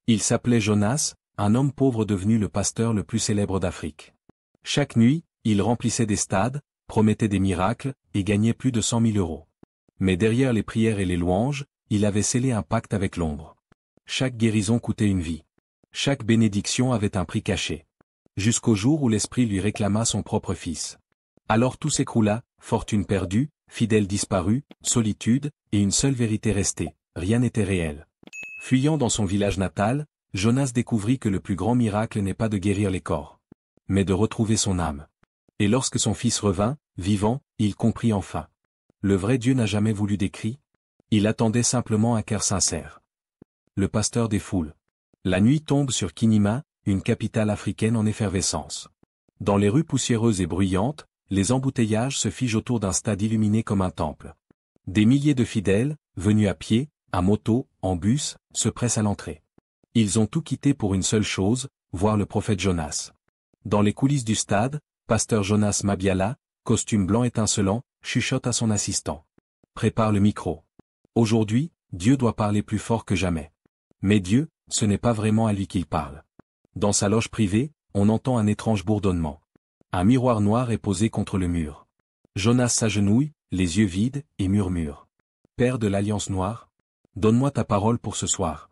Il s'appelait Jonas, un homme pauvre devenu le pasteur le plus célèbre d'Afrique. Chaque nuit, il remplissait des stades, promettait des miracles, et gagnait plus de 100 000 euros. Mais derrière les prières et les louanges, il avait scellé un pacte avec l'ombre. Chaque guérison coûtait une vie. Chaque bénédiction avait un prix caché. Jusqu'au jour où l'Esprit lui réclama son propre fils. Alors tout s'écroula, fortune perdue, fidèle disparu, solitude, et une seule vérité restée, rien n'était réel. Fuyant dans son village natal, Jonas découvrit que le plus grand miracle n'est pas de guérir les corps, mais de retrouver son âme. Et lorsque son fils revint, vivant, il comprit enfin. Le vrai Dieu n'a jamais voulu des cris. Il attendait simplement un cœur sincère. Le pasteur des foules. La nuit tombe sur Kinima, une capitale africaine en effervescence. Dans les rues poussiéreuses et bruyantes, les embouteillages se figent autour d'un stade illuminé comme un temple. Des milliers de fidèles, venus à pied, à moto, en bus, se pressent à l'entrée. Ils ont tout quitté pour une seule chose, voir le prophète Jonas. Dans les coulisses du stade, pasteur Jonas Mabiala, costume blanc étincelant, chuchote à son assistant. Prépare le micro. Aujourd'hui, Dieu doit parler plus fort que jamais. Mais Dieu, ce n'est pas vraiment à lui qu'il parle. Dans sa loge privée, on entend un étrange bourdonnement. Un miroir noir est posé contre le mur. Jonas s'agenouille, les yeux vides, et murmure. Père de l'Alliance Noire, donne-moi ta parole pour ce soir.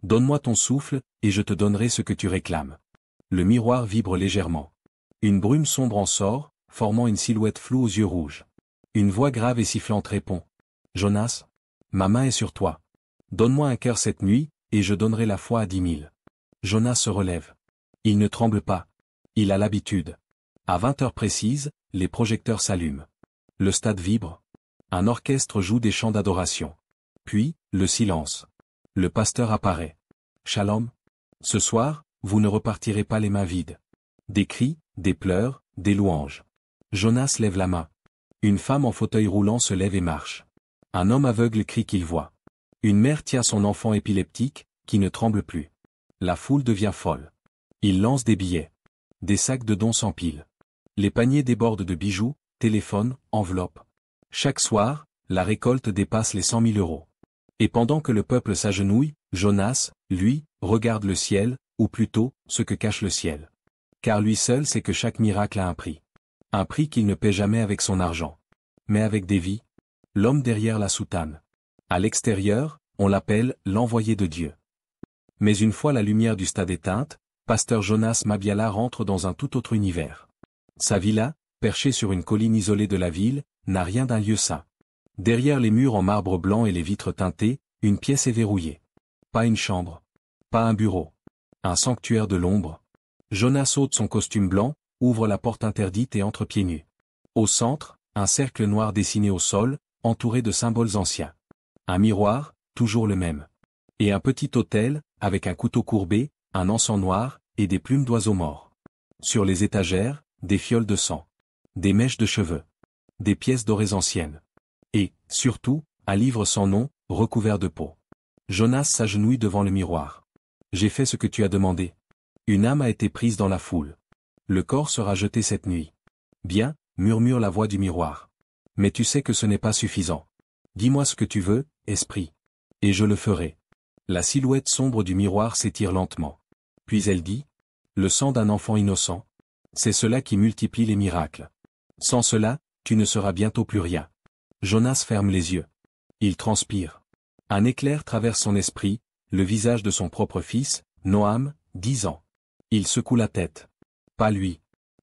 Donne-moi ton souffle, et je te donnerai ce que tu réclames. Le miroir vibre légèrement. Une brume sombre en sort, formant une silhouette floue aux yeux rouges. Une voix grave et sifflante répond. Jonas, ma main est sur toi. Donne-moi un cœur cette nuit, et je donnerai la foi à 10 000. Jonas se relève. Il ne tremble pas. Il a l'habitude. À 20 heures précises, les projecteurs s'allument. Le stade vibre. Un orchestre joue des chants d'adoration. Puis, le silence. Le pasteur apparaît. Shalom. Ce soir, vous ne repartirez pas les mains vides. Des cris, des pleurs, des louanges. Jonas lève la main. Une femme en fauteuil roulant se lève et marche. Un homme aveugle crie qu'il voit. Une mère tient son enfant épileptique, qui ne tremble plus. La foule devient folle. Il lance des billets. Des sacs de dons s'empilent. Les paniers débordent de bijoux, téléphones, enveloppes. Chaque soir, la récolte dépasse les 100 000 euros. Et pendant que le peuple s'agenouille, Jonas, lui, regarde le ciel, ou plutôt, ce que cache le ciel. Car lui seul sait que chaque miracle a un prix. Un prix qu'il ne paie jamais avec son argent. Mais avec des vies. L'homme derrière la soutane. À l'extérieur, on l'appelle l'envoyé de Dieu. Mais une fois la lumière du stade éteinte, pasteur Jonas Mabiala rentre dans un tout autre univers. Sa villa, perchée sur une colline isolée de la ville, n'a rien d'un lieu saint. Derrière les murs en marbre blanc et les vitres teintées, une pièce est verrouillée. Pas une chambre. Pas un bureau. Un sanctuaire de l'ombre. Jonas ôte son costume blanc, ouvre la porte interdite et entre pieds nus. Au centre, un cercle noir dessiné au sol, entouré de symboles anciens. Un miroir, toujours le même. Et un petit autel, avec un couteau courbé, un encens noir, et des plumes d'oiseaux morts. Sur les étagères, des fioles de sang. Des mèches de cheveux. Des pièces dorées anciennes. Et, surtout, un livre sans nom, recouvert de peau. Jonas s'agenouille devant le miroir. J'ai fait ce que tu as demandé. Une âme a été prise dans la foule. Le corps sera jeté cette nuit. Bien, murmure la voix du miroir. Mais tu sais que ce n'est pas suffisant. Dis-moi ce que tu veux, esprit. Et je le ferai. La silhouette sombre du miroir s'étire lentement. Puis elle dit. Le sang d'un enfant innocent. C'est cela qui multiplie les miracles. Sans cela, tu ne seras bientôt plus rien. Jonas ferme les yeux. Il transpire. Un éclair traverse son esprit, le visage de son propre fils, Noam, 10 ans. Il secoue la tête. Pas lui.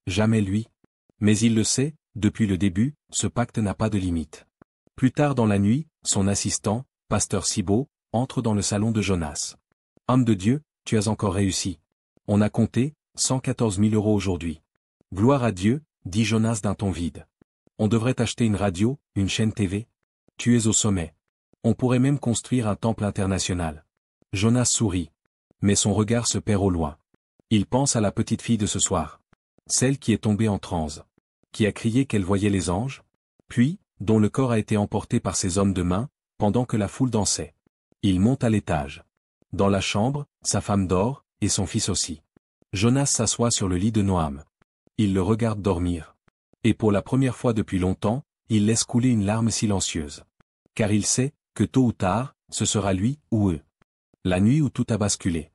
Jamais lui. Mais il le sait, depuis le début, ce pacte n'a pas de limite. Plus tard dans la nuit, son assistant, pasteur Sibo, entre dans le salon de Jonas. Homme de Dieu, tu as encore réussi. On a compté, 114 000 euros aujourd'hui. Gloire à Dieu, dit Jonas d'un ton vide. On devrait acheter une radio, une chaîne TV. Tu es au sommet. On pourrait même construire un temple international. Jonas sourit. Mais son regard se perd au loin. Il pense à la petite fille de ce soir. Celle qui est tombée en transe. Qui a crié qu'elle voyait les anges. Puis, dont le corps a été emporté par ses hommes de main, pendant que la foule dansait. Il monte à l'étage. Dans la chambre, sa femme dort, et son fils aussi. Jonas s'assoit sur le lit de Noam. Il le regarde dormir. Et pour la première fois depuis longtemps, il laisse couler une larme silencieuse. Car il sait, que tôt ou tard, ce sera lui ou eux. La nuit où tout a basculé.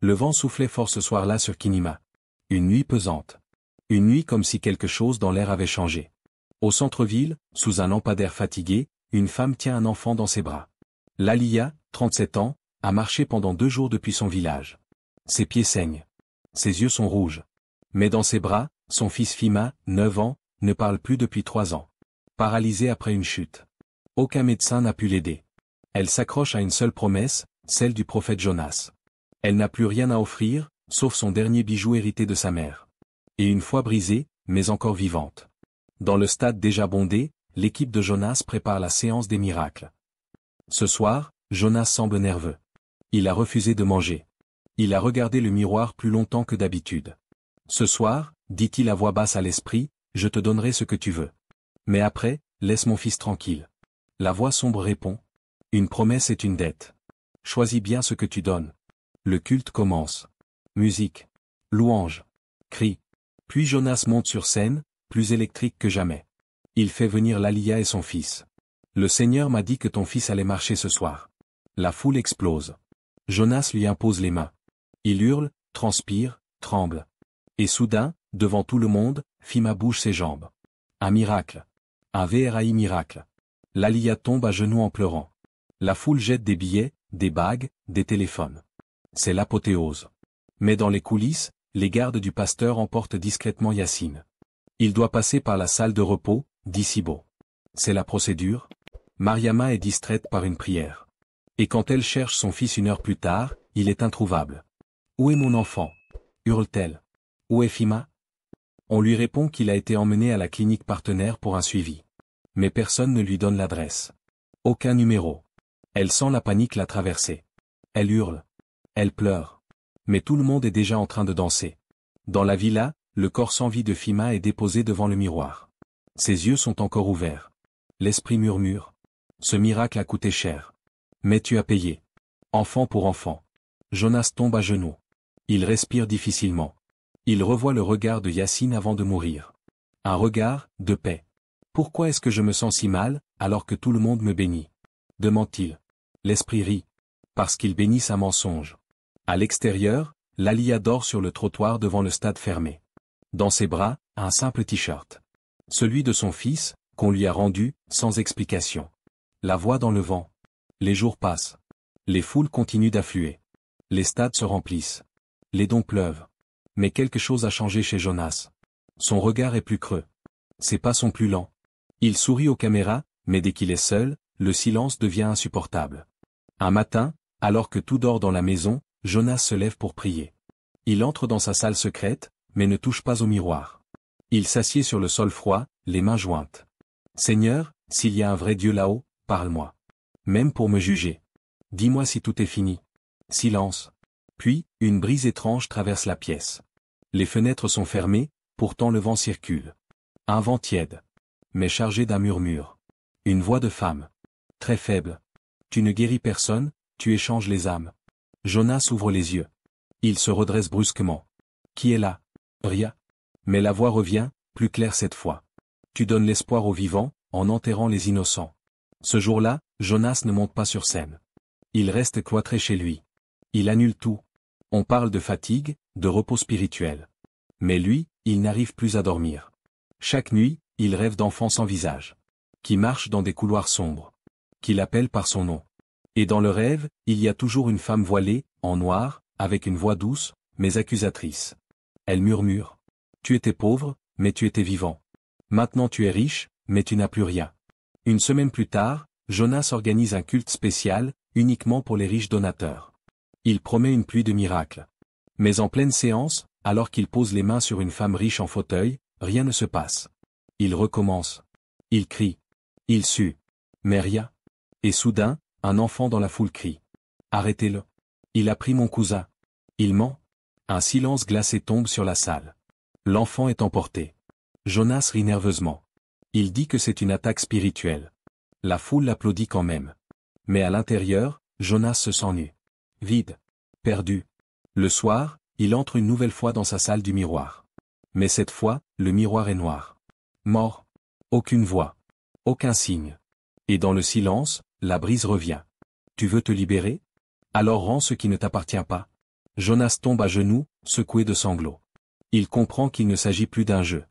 Le vent soufflait fort ce soir-là sur Kinima. Une nuit pesante. Une nuit comme si quelque chose dans l'air avait changé. Au centre-ville, sous un lampadaire fatigué, une femme tient un enfant dans ses bras. Lalia, 37 ans, a marché pendant 2 jours depuis son village. Ses pieds saignent. Ses yeux sont rouges. Mais dans ses bras, son fils Fima, 9 ans, ne parle plus depuis 3 ans. Paralysé après une chute. Aucun médecin n'a pu l'aider. Elle s'accroche à une seule promesse, celle du prophète Jonas. Elle n'a plus rien à offrir, sauf son dernier bijou hérité de sa mère. Et une fois brisée, mais encore vivante. Dans le stade déjà bondé, l'équipe de Jonas prépare la séance des miracles. Ce soir, Jonas semble nerveux. Il a refusé de manger. Il a regardé le miroir plus longtemps que d'habitude. Ce soir, dit-il à voix basse à l'esprit, je te donnerai ce que tu veux. Mais après, laisse mon fils tranquille. La voix sombre répond. Une promesse est une dette. Choisis bien ce que tu donnes. Le culte commence. Musique. Louange. Cris. Puis Jonas monte sur scène, plus électrique que jamais. Il fait venir Lalia et son fils. Le Seigneur m'a dit que ton fils allait marcher ce soir. La foule explose. Jonas lui impose les mains. Il hurle, transpire, tremble. Et soudain, devant tout le monde, Fima bouge ses jambes. Un miracle. Un vrai miracle. Lalia tombe à genoux en pleurant. La foule jette des billets, des bagues, des téléphones. C'est l'apothéose. Mais dans les coulisses, les gardes du pasteur emportent discrètement Yacine. Il doit passer par la salle de repos, dit Sibo. C'est la procédure. Mariama est distraite par une prière. Et quand elle cherche son fils 1 heure plus tard, il est introuvable. Où est mon enfant? Hurle-t-elle. Où est Fima? On lui répond qu'il a été emmené à la clinique partenaire pour un suivi. Mais personne ne lui donne l'adresse. Aucun numéro. Elle sent la panique la traverser. Elle hurle. Elle pleure. Mais tout le monde est déjà en train de danser. Dans la villa, le corps sans vie de Fima est déposé devant le miroir. Ses yeux sont encore ouverts. L'esprit murmure. Ce miracle a coûté cher. Mais tu as payé. Enfant pour enfant. Jonas tombe à genoux. Il respire difficilement. Il revoit le regard de Yacine avant de mourir. Un regard, de paix. Pourquoi est-ce que je me sens si mal, alors que tout le monde me bénit? Demande-t-il. L'esprit rit. Parce qu'il bénit sa mensonge. À l'extérieur, Lalia dort sur le trottoir devant le stade fermé. Dans ses bras, un simple t-shirt. Celui de son fils, qu'on lui a rendu, sans explication. La voix dans le vent. Les jours passent. Les foules continuent d'affluer. Les stades se remplissent. Les dons pleuvent. Mais quelque chose a changé chez Jonas. Son regard est plus creux. Ses pas sont plus lents. Il sourit aux caméras, mais dès qu'il est seul, le silence devient insupportable. Un matin, alors que tout dort dans la maison, Jonas se lève pour prier. Il entre dans sa salle secrète, mais ne touche pas au miroir. Il s'assied sur le sol froid, les mains jointes. Seigneur, s'il y a un vrai Dieu là-haut, parle-moi. Même pour me juger. Dis-moi si tout est fini. Silence. Puis, une brise étrange traverse la pièce. Les fenêtres sont fermées, pourtant le vent circule. Un vent tiède. Mais chargé d'un murmure. Une voix de femme. Très faible. Tu ne guéris personne, tu échanges les âmes. Jonas ouvre les yeux. Il se redresse brusquement. Qui est là? Rien. Mais la voix revient, plus claire cette fois. Tu donnes l'espoir aux vivants, en enterrant les innocents. Ce jour-là, Jonas ne monte pas sur scène. Il reste cloîtré chez lui. Il annule tout. On parle de fatigue, de repos spirituel. Mais lui, il n'arrive plus à dormir. Chaque nuit, il rêve d'enfants sans visage. Qui marchent dans des couloirs sombres. Qui l'appellent par son nom. Et dans le rêve, il y a toujours une femme voilée, en noir, avec une voix douce, mais accusatrice. Elle murmure. Tu étais pauvre, mais tu étais vivant. Maintenant tu es riche, mais tu n'as plus rien. Une semaine plus tard, Jonas organise un culte spécial, uniquement pour les riches donateurs. Il promet une pluie de miracles. Mais en pleine séance, alors qu'il pose les mains sur une femme riche en fauteuil, rien ne se passe. Il recommence. Il crie. Il sue. Mais rien. Et soudain, un enfant dans la foule crie. Arrêtez-le. Il a pris mon cousin. Il ment. Un silence glacé tombe sur la salle. L'enfant est emporté. Jonas rit nerveusement. Il dit que c'est une attaque spirituelle. La foule l'applaudit quand même. Mais à l'intérieur, Jonas se sent nu. Vide. Perdu. Le soir, il entre une nouvelle fois dans sa salle du miroir. Mais cette fois, le miroir est noir. Mort. Aucune voix. Aucun signe. Et dans le silence, la brise revient. Tu veux te libérer? Alors rends ce qui ne t'appartient pas. Jonas tombe à genoux, secoué de sanglots. Il comprend qu'il ne s'agit plus d'un jeu.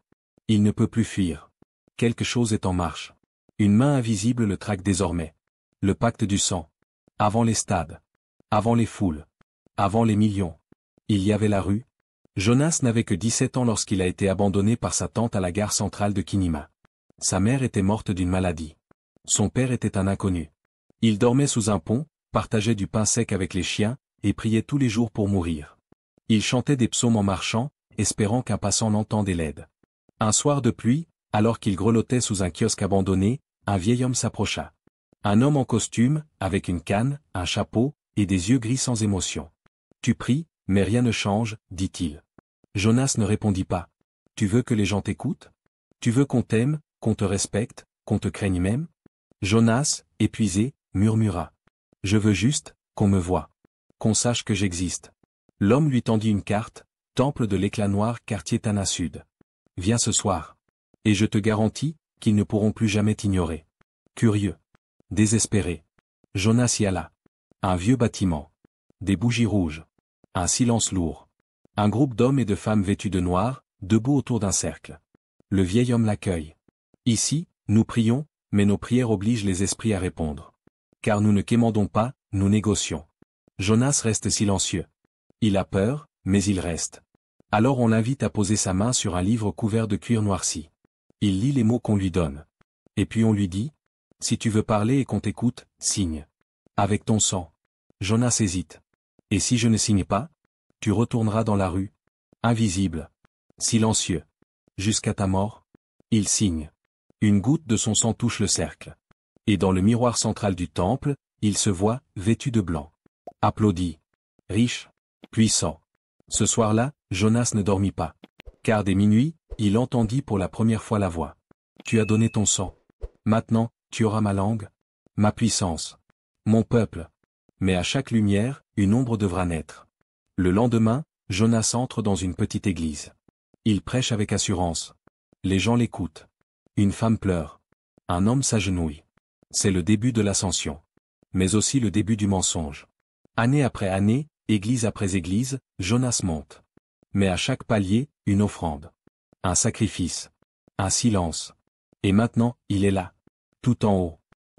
Il ne peut plus fuir. Quelque chose est en marche. Une main invisible le traque désormais. Le pacte du sang. Avant les stades. Avant les foules. Avant les millions. Il y avait la rue. Jonas n'avait que 17 ans lorsqu'il a été abandonné par sa tante à la gare centrale de Kinima. Sa mère était morte d'une maladie. Son père était un inconnu. Il dormait sous un pont, partageait du pain sec avec les chiens, et priait tous les jours pour mourir. Il chantait des psaumes en marchant, espérant qu'un passant l'entende et l'aide. Un soir de pluie, alors qu'il grelottait sous un kiosque abandonné, un vieil homme s'approcha. Un homme en costume, avec une canne, un chapeau, et des yeux gris sans émotion. « Tu pries, mais rien ne change, dit-il. » Jonas ne répondit pas. « Tu veux que les gens t'écoutent? Tu veux qu'on t'aime, qu'on te respecte, qu'on te craigne même ?» Jonas, épuisé, murmura. « Je veux juste, qu'on me voie. Qu'on sache que j'existe. » L'homme lui tendit une carte, temple de l'éclat noir, quartier Tana Sud. « Viens ce soir. Et je te garantis, qu'ils ne pourront plus jamais t'ignorer. » Curieux. Désespéré. Jonas y alla. Un vieux bâtiment. Des bougies rouges. Un silence lourd. Un groupe d'hommes et de femmes vêtus de noir, debout autour d'un cercle. Le vieil homme l'accueille. « Ici, nous prions, mais nos prières obligent les esprits à répondre. Car nous ne quémandons pas, nous négocions. » Jonas reste silencieux. Il a peur, mais il reste. Alors on l'invite à poser sa main sur un livre couvert de cuir noirci. Il lit les mots qu'on lui donne. Et puis on lui dit, « Si tu veux parler et qu'on t'écoute, signe. Avec ton sang. » Jonas hésite. « Et si je ne signe pas? Tu retourneras dans la rue. Invisible. Silencieux. Jusqu'à ta mort. » Il signe. Une goutte de son sang touche le cercle. Et dans le miroir central du temple, il se voit, vêtu de blanc. Applaudi. Riche. Puissant. Ce soir-là, Jonas ne dormit pas. Car dès minuit, il entendit pour la première fois la voix. « Tu as donné ton sang. Maintenant, tu auras ma langue, ma puissance, mon peuple. » Mais à chaque lumière, une ombre devra naître. Le lendemain, Jonas entre dans une petite église. Il prêche avec assurance. Les gens l'écoutent. Une femme pleure. Un homme s'agenouille. C'est le début de l'ascension. Mais aussi le début du mensonge. Année après année, église après église, Jonas monte. Mais à chaque palier, une offrande. Un sacrifice. Un silence. Et maintenant, il est là. Tout en haut.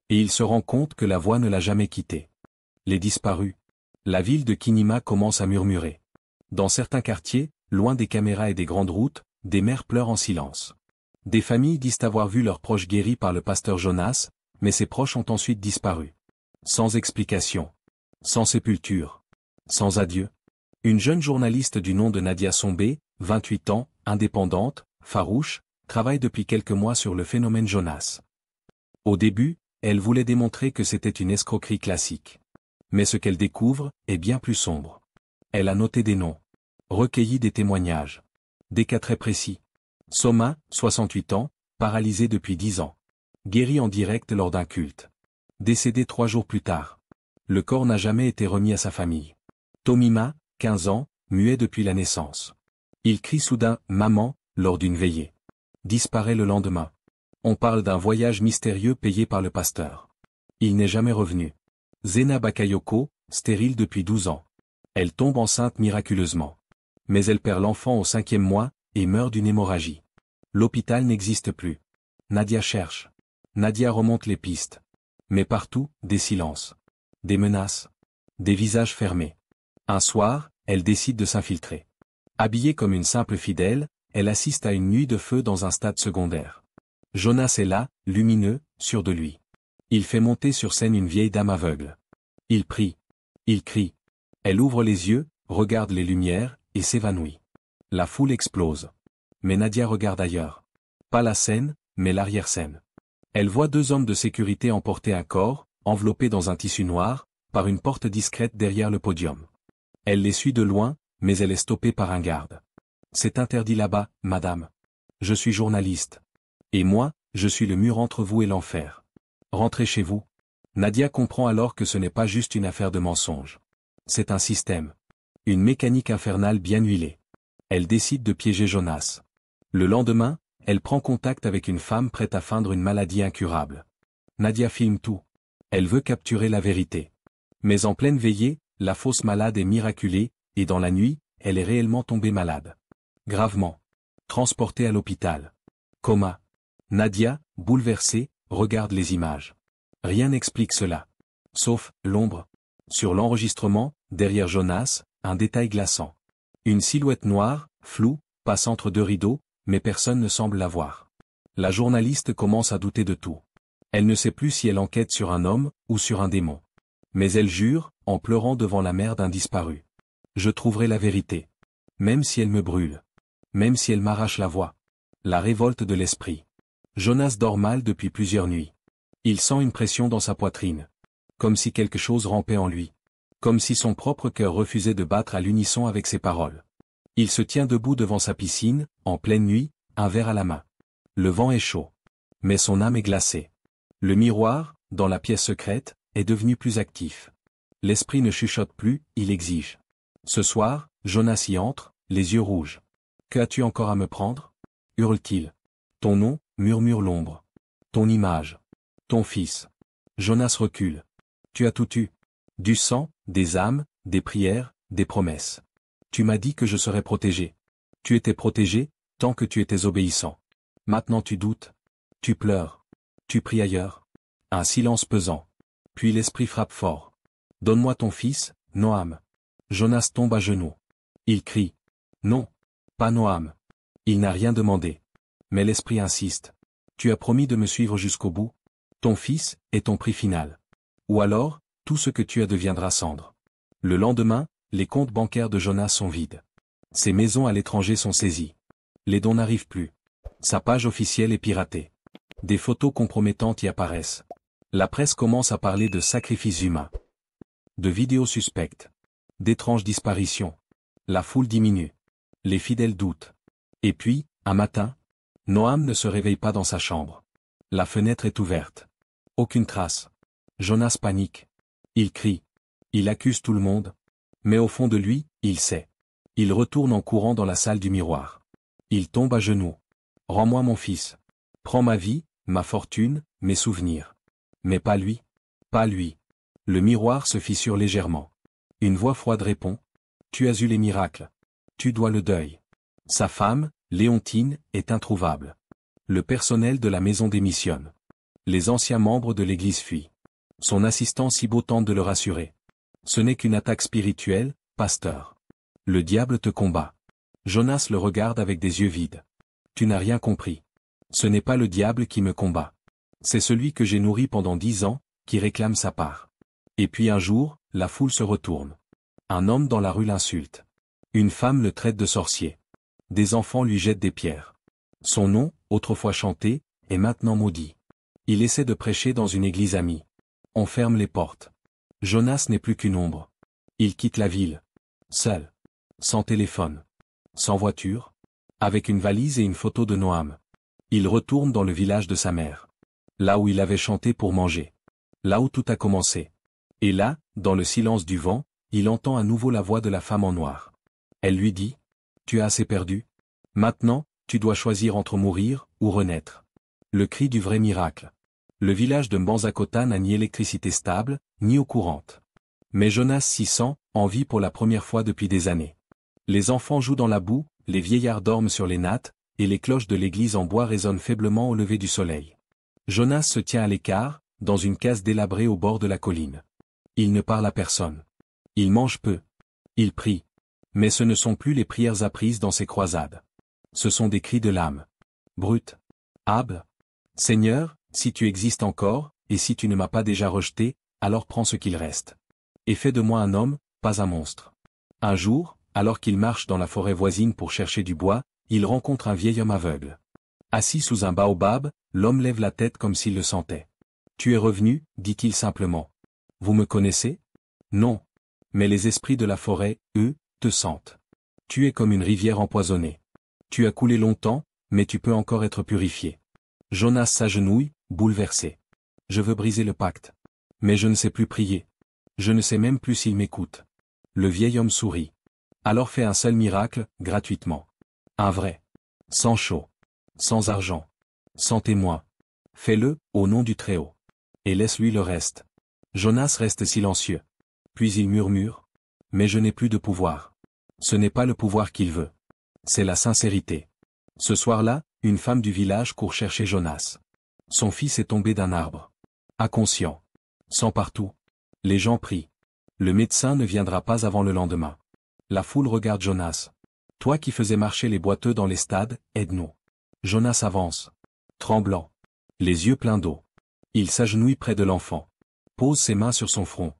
Et il se rend compte que la voix ne l'a jamais quitté. Les disparus. La ville de Kinima commence à murmurer. Dans certains quartiers, loin des caméras et des grandes routes, des mères pleurent en silence. Des familles disent avoir vu leurs proches guéris par le pasteur Jonas, mais ces proches ont ensuite disparu. Sans explication. Sans sépulture. Sans adieu. Une jeune journaliste du nom de Nadia Sombé, 28 ans, indépendante, farouche, travaille depuis quelques mois sur le phénomène Jonas. Au début, elle voulait démontrer que c'était une escroquerie classique. Mais ce qu'elle découvre est bien plus sombre. Elle a noté des noms. Recueilli des témoignages. Des cas très précis. Soma, 68 ans, paralysé depuis 10 ans. Guéri en direct lors d'un culte. Décédé 3 jours plus tard. Le corps n'a jamais été remis à sa famille. Tomima, 15 ans, muet depuis la naissance. Il crie soudain « Maman » lors d'une veillée. Disparaît le lendemain. On parle d'un voyage mystérieux payé par le pasteur. Il n'est jamais revenu. Zena Bakayoko, stérile depuis 12 ans. Elle tombe enceinte miraculeusement. Mais elle perd l'enfant au 5e mois, et meurt d'une hémorragie. L'hôpital n'existe plus. Nadia cherche. Nadia remonte les pistes. Mais partout, des silences. Des menaces. Des visages fermés. Un soir, elle décide de s'infiltrer. Habillée comme une simple fidèle, elle assiste à une nuit de feu dans un stade secondaire. Jonas est là, lumineux, sûr de lui. Il fait monter sur scène une vieille dame aveugle. Il prie. Il crie. Elle ouvre les yeux, regarde les lumières, et s'évanouit. La foule explose. Mais Nadia regarde ailleurs. Pas la scène, mais l'arrière-scène. Elle voit 2 hommes de sécurité emporter un corps, enveloppé dans un tissu noir, par une porte discrète derrière le podium. Elle les suit de loin, mais elle est stoppée par un garde. « C'est interdit là-bas, madame. Je suis journaliste. Et moi, je suis le mur entre vous et l'enfer. Rentrez chez vous. » Nadia comprend alors que ce n'est pas juste une affaire de mensonge. C'est un système. Une mécanique infernale bien huilée. Elle décide de piéger Jonas. Le lendemain, elle prend contact avec une femme prête à feindre une maladie incurable. Nadia filme tout. Elle veut capturer la vérité. Mais en pleine veillée, la fausse malade est miraculée, et dans la nuit, elle est réellement tombée malade. Gravement. Transportée à l'hôpital. Coma. Nadia, bouleversée, regarde les images. Rien n'explique cela. Sauf, l'ombre. Sur l'enregistrement, derrière Jonas, un détail glaçant. Une silhouette noire, floue, passe entre deux rideaux, mais personne ne semble la voir. La journaliste commence à douter de tout. Elle ne sait plus si elle enquête sur un homme, ou sur un démon. Mais elle jure, en pleurant devant la mère d'un disparu. Je trouverai la vérité. Même si elle me brûle. Même si elle m'arrache la voix. La révolte de l'esprit. Jonas dort mal depuis plusieurs nuits. Il sent une pression dans sa poitrine. Comme si quelque chose rampait en lui. Comme si son propre cœur refusait de battre à l'unisson avec ses paroles. Il se tient debout devant sa piscine, en pleine nuit, un verre à la main. Le vent est chaud. Mais son âme est glacée. Le miroir, dans la pièce secrète, est devenu plus actif. L'esprit ne chuchote plus, il exige. Ce soir, Jonas y entre, les yeux rouges. « Que as-tu encore à me prendre » hurle-t-il. « Ton nom, » murmure l'ombre. « Ton image. Ton fils. » Jonas recule. « Tu as tout eu. Du sang, des âmes, des prières, des promesses. Tu m'as dit que je serais protégé. Tu étais protégé, tant que tu étais obéissant. Maintenant tu doutes. Tu pleures. Tu pries ailleurs. » Un silence pesant. Puis l'esprit frappe fort. « Donne-moi ton fils, Noam. » Jonas tombe à genoux. Il crie. « Non. Pas Noam. » Il n'a rien demandé. Mais l'esprit insiste. « Tu as promis de me suivre jusqu'au bout. Ton fils est ton prix final. Ou alors, tout ce que tu as deviendra cendre. » Le lendemain, les comptes bancaires de Jonas sont vides. Ses maisons à l'étranger sont saisies. Les dons n'arrivent plus. Sa page officielle est piratée. Des photos compromettantes y apparaissent. La presse commence à parler de sacrifices humains. De vidéos suspectes. D'étranges disparitions. La foule diminue. Les fidèles doutent. Et puis, un matin, Noam ne se réveille pas dans sa chambre. La fenêtre est ouverte. Aucune trace. Jonas panique. Il crie. Il accuse tout le monde. Mais au fond de lui, il sait. Il retourne en courant dans la salle du miroir. Il tombe à genoux. « Rends-moi mon fils. Prends ma vie, ma fortune, mes souvenirs. » Mais pas lui. Pas lui. Le miroir se fissure légèrement. Une voix froide répond. « Tu as eu les miracles. Tu dois le deuil. » Sa femme, Léontine, est introuvable. Le personnel de la maison démissionne. Les anciens membres de l'église fuient. Son assistant Sibo tente de le rassurer. « Ce n'est qu'une attaque spirituelle, pasteur. Le diable te combat. » Jonas le regarde avec des yeux vides. « Tu n'as rien compris. Ce n'est pas le diable qui me combat. C'est celui que j'ai nourri pendant 10 ans, qui réclame sa part. » Et puis un jour, la foule se retourne. Un homme dans la rue l'insulte. Une femme le traite de sorcier. Des enfants lui jettent des pierres. Son nom, autrefois chanté, est maintenant maudit. Il essaie de prêcher dans une église amie. On ferme les portes. Jonas n'est plus qu'une ombre. Il quitte la ville. Seul. Sans téléphone. Sans voiture. Avec une valise et une photo de Noam. Il retourne dans le village de sa mère. Là où il avait chanté pour manger. Là où tout a commencé. Et là, dans le silence du vent, il entend à nouveau la voix de la femme en noir. Elle lui dit. « Tu as assez perdu. Maintenant, tu dois choisir entre mourir, ou renaître. » Le cri du vrai miracle. Le village de Mbanzakota n'a ni électricité stable, ni eau courante. Mais Jonas s'y sent, en vie pour la première fois depuis des années. Les enfants jouent dans la boue, les vieillards dorment sur les nattes, et les cloches de l'église en bois résonnent faiblement au lever du soleil. Jonas se tient à l'écart, dans une case délabrée au bord de la colline. Il ne parle à personne. Il mange peu. Il prie. Mais ce ne sont plus les prières apprises dans ses croisades. Ce sont des cris de l'âme. Brut. Ab. Seigneur, si tu existes encore, et si tu ne m'as pas déjà rejeté, alors prends ce qu'il reste. Et fais de moi un homme, pas un monstre. Un jour, alors qu'il marche dans la forêt voisine pour chercher du bois, il rencontre un vieil homme aveugle. Assis sous un baobab, l'homme lève la tête comme s'il le sentait. « Tu es revenu, dit-il simplement. Vous me connaissez ? Non. Mais les esprits de la forêt, eux, te sentent. Tu es comme une rivière empoisonnée. Tu as coulé longtemps, mais tu peux encore être purifié. » Jonas s'agenouille, bouleversé. « Je veux briser le pacte. Mais je ne sais plus prier. Je ne sais même plus s'il m'écoute. » Le vieil homme sourit. « Alors fais un seul miracle, gratuitement. Un vrai. Sans chaud. Sans argent. Sans témoin. Fais-le, au nom du Très-Haut. Et laisse-lui le reste. » Jonas reste silencieux. Puis il murmure. « Mais je n'ai plus de pouvoir. Ce n'est pas le pouvoir qu'il veut. C'est la sincérité. Ce soir-là, une femme du village court chercher Jonas. Son fils est tombé d'un arbre. Inconscient. Sang partout. Les gens prient. Le médecin ne viendra pas avant le lendemain. La foule regarde Jonas. Toi qui faisais marcher les boiteux dans les stades, aide-nous. Jonas avance. Tremblant. Les yeux pleins d'eau. Il s'agenouille près de l'enfant. Pose ses mains sur son front.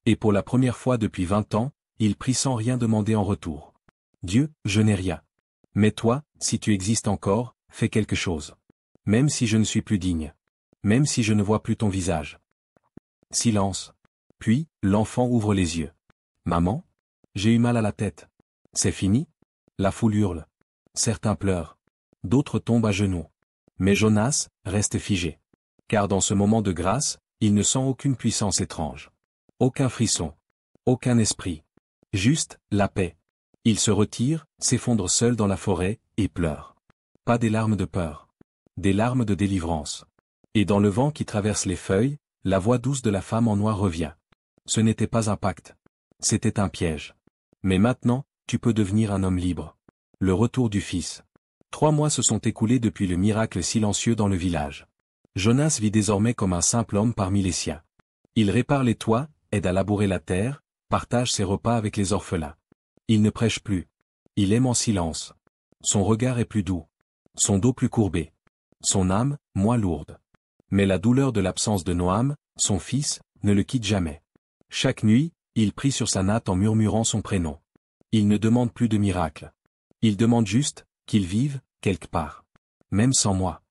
Et pour la première fois depuis 20 ans, il prie sans rien demander en retour. Dieu, je n'ai rien. Mais toi, si tu existes encore, fais quelque chose. Même si je ne suis plus digne. Même si je ne vois plus ton visage. Silence. Puis, l'enfant ouvre les yeux. Maman? J'ai eu mal à la tête. C'est fini? La foule hurle. Certains pleurent. D'autres tombent à genoux. Mais Jonas reste figé. Car dans ce moment de grâce, il ne sent aucune puissance étrange. Aucun frisson. Aucun esprit. Juste, la paix. Il se retire, s'effondre seul dans la forêt, et pleure. Pas des larmes de peur. Des larmes de délivrance. Et dans le vent qui traverse les feuilles, la voix douce de la femme en noir revient. Ce n'était pas un pacte. C'était un piège. Mais maintenant, tu peux devenir un homme libre. Le retour du fils. 3 mois se sont écoulés depuis le miracle silencieux dans le village. Jonas vit désormais comme un simple homme parmi les siens. Il répare les toits, aide à labourer la terre, partage ses repas avec les orphelins. Il ne prêche plus. Il aime en silence. Son regard est plus doux. Son dos plus courbé. Son âme, moins lourde. Mais la douleur de l'absence de Noam, son fils, ne le quitte jamais. Chaque nuit, il prie sur sa natte en murmurant son prénom. Il ne demande plus de miracle. Il demande juste qu'il vive, quelque part. Même sans moi.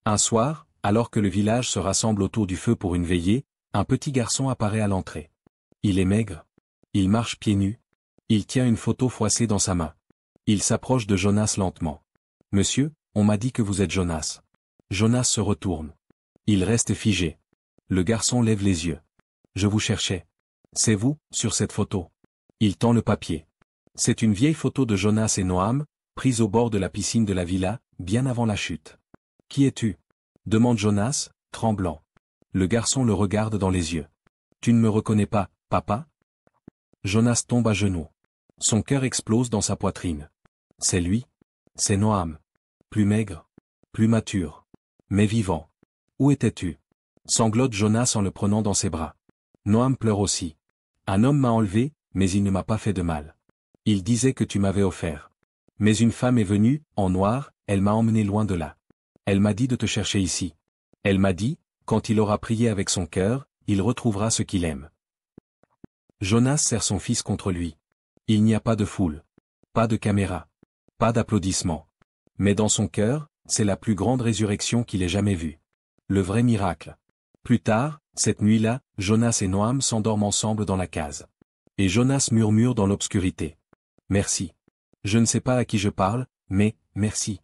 Un soir, alors que le village se rassemble autour du feu pour une veillée, un petit garçon apparaît à l'entrée. Il est maigre. Il marche pieds nus. Il tient une photo froissée dans sa main. Il s'approche de Jonas lentement. « Monsieur, on m'a dit que vous êtes Jonas. » Jonas se retourne. Il reste figé. Le garçon lève les yeux. « Je vous cherchais. C'est vous, sur cette photo. » Il tend le papier. C'est une vieille photo de Jonas et Noam, prise au bord de la piscine de la villa, bien avant la chute. « Qui es-tu » demande Jonas, tremblant. Le garçon le regarde dans les yeux. « Tu ne me reconnais pas, papa ?» Jonas tombe à genoux. Son cœur explose dans sa poitrine. C'est lui. C'est Noam. Plus maigre. Plus mature. Mais vivant. Où étais-tu? Sanglote Jonas en le prenant dans ses bras. Noam pleure aussi. Un homme m'a enlevé, mais il ne m'a pas fait de mal. Il disait que tu m'avais offert. Mais une femme est venue, en noir, elle m'a emmené loin de là. Elle m'a dit de te chercher ici. Elle m'a dit, quand il aura prié avec son cœur, il retrouvera ce qu'il aime. Jonas serre son fils contre lui. Il n'y a pas de foule. Pas de caméra. Pas d'applaudissements. Mais dans son cœur, c'est la plus grande résurrection qu'il ait jamais vue. Le vrai miracle. Plus tard, cette nuit-là, Jonas et Noam s'endorment ensemble dans la case. Et Jonas murmure dans l'obscurité. Merci. Je ne sais pas à qui je parle, mais, merci.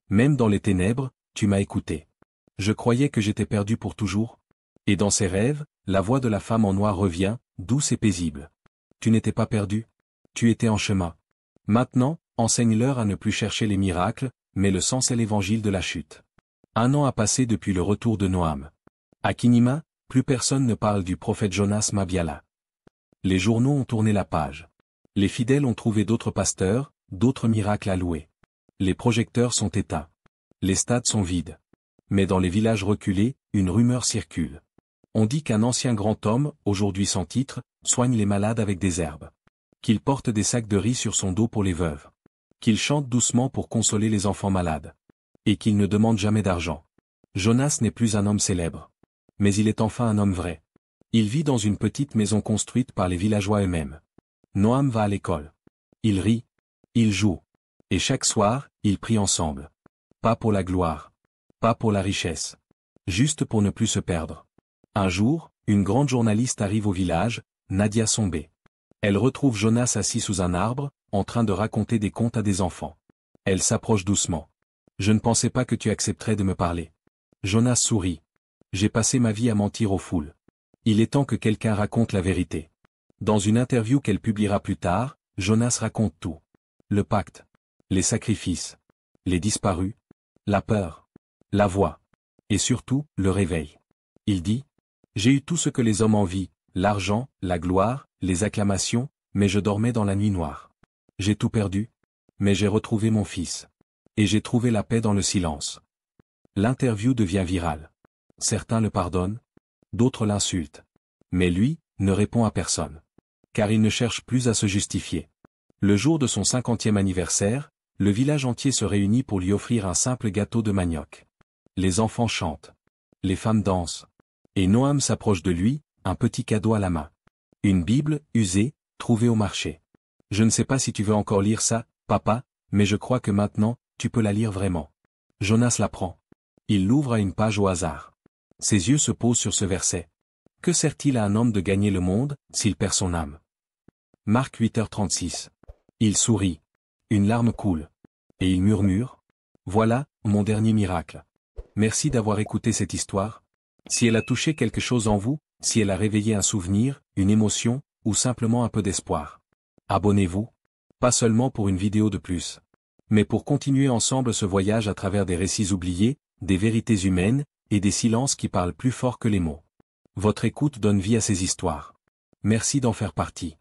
Même dans les ténèbres, tu m'as écouté. Je croyais que j'étais perdu pour toujours. Et dans ses rêves, la voix de la femme en noir revient, douce et paisible. Tu n'étais pas perdu. Tu étais en chemin. Maintenant, enseigne-leur à ne plus chercher les miracles, mais le sens et l'évangile de la chute. 1 an a passé depuis le retour de Noam. À Kinima, plus personne ne parle du prophète Jonas Mabiala. Les journaux ont tourné la page. Les fidèles ont trouvé d'autres pasteurs, d'autres miracles à louer. Les projecteurs sont éteints. Les stades sont vides. Mais dans les villages reculés, une rumeur circule. On dit qu'un ancien grand homme, aujourd'hui sans titre, soigne les malades avec des herbes. Qu'il porte des sacs de riz sur son dos pour les veuves. Qu'il chante doucement pour consoler les enfants malades. Et qu'il ne demande jamais d'argent. Jonas n'est plus un homme célèbre. Mais il est enfin un homme vrai. Il vit dans une petite maison construite par les villageois eux-mêmes. Noam va à l'école. Il rit. Il joue. Et chaque soir, ils prient ensemble. Pas pour la gloire. Pas pour la richesse. Juste pour ne plus se perdre. Un jour, une grande journaliste arrive au village, Nadia Sombé. Elle retrouve Jonas assis sous un arbre, en train de raconter des contes à des enfants. Elle s'approche doucement. « Je ne pensais pas que tu accepterais de me parler. » Jonas sourit. « J'ai passé ma vie à mentir aux foules. Il est temps que quelqu'un raconte la vérité. » Dans une interview qu'elle publiera plus tard, Jonas raconte tout. Le pacte. Les sacrifices. Les disparus. La peur. La voix. Et surtout, le réveil. Il dit « J'ai eu tout ce que les hommes envient, l'argent, la gloire, les acclamations, mais je dormais dans la nuit noire. J'ai tout perdu. Mais j'ai retrouvé mon fils. Et j'ai trouvé la paix dans le silence. L'interview devient virale. Certains le pardonnent. D'autres l'insultent. Mais lui, ne répond à personne. Car il ne cherche plus à se justifier. Le jour de son 50e anniversaire, le village entier se réunit pour lui offrir un simple gâteau de manioc. Les enfants chantent. Les femmes dansent. Et Noam s'approche de lui, un petit cadeau à la main. Une Bible, usée, trouvée au marché. Je ne sais pas si tu veux encore lire ça, papa, mais je crois que maintenant, tu peux la lire vraiment. Jonas la prend. Il l'ouvre à une page au hasard. Ses yeux se posent sur ce verset. Que sert-il à un homme de gagner le monde, s'il perd son âme? Marc 8h36. Il sourit. Une larme coule. Et il murmure. Voilà, mon dernier miracle. Merci d'avoir écouté cette histoire. Si elle a touché quelque chose en vous, si elle a réveillé un souvenir, une émotion, ou simplement un peu d'espoir. Abonnez-vous. Pas seulement pour une vidéo de plus. Mais pour continuer ensemble ce voyage à travers des récits oubliés, des vérités humaines, et des silences qui parlent plus fort que les mots. Votre écoute donne vie à ces histoires. Merci d'en faire partie.